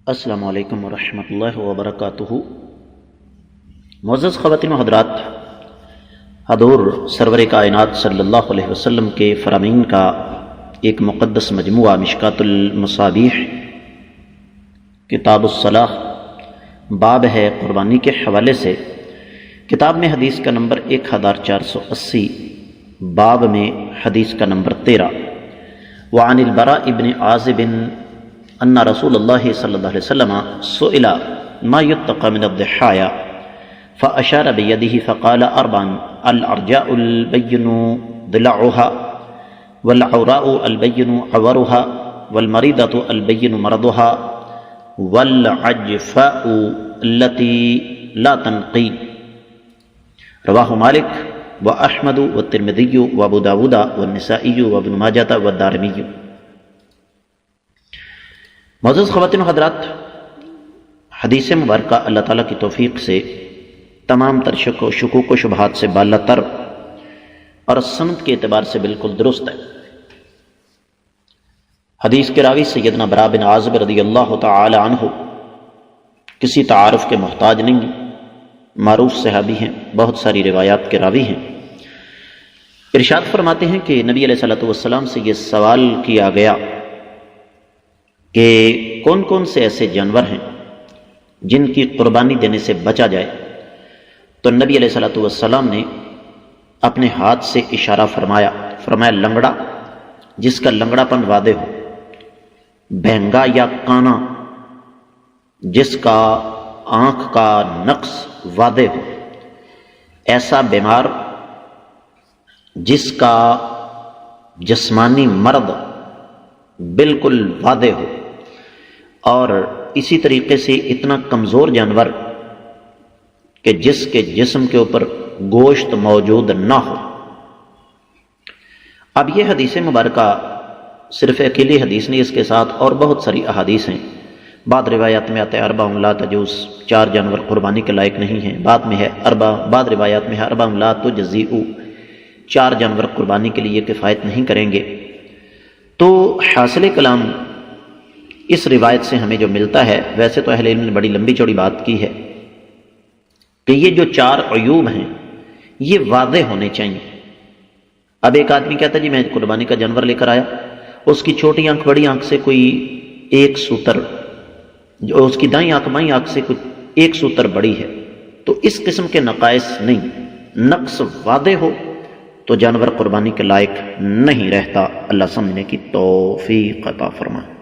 السلام علیکم ورحمۃ اللہ وبرکاتہ۔ معزز خواتین و حضرات، حضور سرور کائنات صلی اللہ علیہ وسلم کے فرامین کا ایک مقدس مجموعہ مشکات المصابیح کتاب الصلاۃ باب ہے قربانی کے حوالے سے۔ کتاب میں حدیث کا نمبر 1480، باب میں حدیث کا نمبر 13۔ وعن البراء بن عازب ان رسول اللہ صلی اللہ علیہ وسلم سئل ما يتقى من الضحايا فاشار بيده فقال اربع: الارجاء البين ضلعها، والعوراء البين عورها، والمريضة البين مرضها، والعجفاء التي لا تنقي۔ رواہ مالک واحمد والترمذی وابو داود والنسائی وابن ماجہ والدارمی۔ معزز خواتین و حضرات، حدیث مبارکہ اللہ تعالیٰ کی توفیق سے تمام تر شکوک و شبہات سے بالا تر اور سند کے اعتبار سے بالکل درست ہے۔ حدیث کے راوی سیدنا براء بن عازب رضی اللہ تعالی عنہ کسی تعارف کے محتاج نہیں، معروف صحابی ہیں، بہت ساری روایات کے راوی ہیں۔ ارشاد فرماتے ہیں کہ نبی علیہ الصلوۃ والسلام سے یہ سوال کیا گیا کہ کون کون سے ایسے جانور ہیں جن کی قربانی دینے سے بچا جائے، تو نبی علیہ الصلوۃ والسلام نے اپنے ہاتھ سے اشارہ فرمایا لنگڑا جس کا لنگڑا پن واضح ہو، بہنگا یا کانا جس کا آنکھ کا نقص واضح ہو، ایسا بیمار جس کا جسمانی مرض بالکل واضح ہو، اور اسی طریقے سے اتنا کمزور جانور کہ جس کے جسم کے اوپر گوشت موجود نہ ہو۔ اب یہ حدیث مبارکہ صرف اکیلی حدیث نہیں، اس کے ساتھ اور بہت ساری احادیث ہیں۔ بعض روایات میں آتا ہے اربع لا تجوز، 4 جانور قربانی کے لائق نہیں ہیں، بعد میں ہے بعض روایات میں ہے اربع لا تجزئ، 4 جانور قربانی کے لیے کفایت نہیں کریں گے۔ تو حاصل کلام اس روایت سے ہمیں جو ملتا ہے، ویسے تو اہل علم نے بڑی لمبی چوڑی بات کی ہے کہ یہ جو 4 عیوب ہیں یہ واضح ہونے چاہیے۔ اب ایک آدمی کہتا ہے جی میں قربانی کا جانور لے کر آیا، اس کی چھوٹی آنکھ بڑی آنکھ سے کوئی 1 سوتر، جو اس کی دائیں آنکھ بائیں آنکھ سے کچھ 1 سوتر بڑی ہے، تو اس قسم کے نقائص نہیں، نقص واضح ہو تو جانور قربانی کے لائق نہیں رہتا۔ اللہ سمجھنے کی توفیق عطا فرمائے۔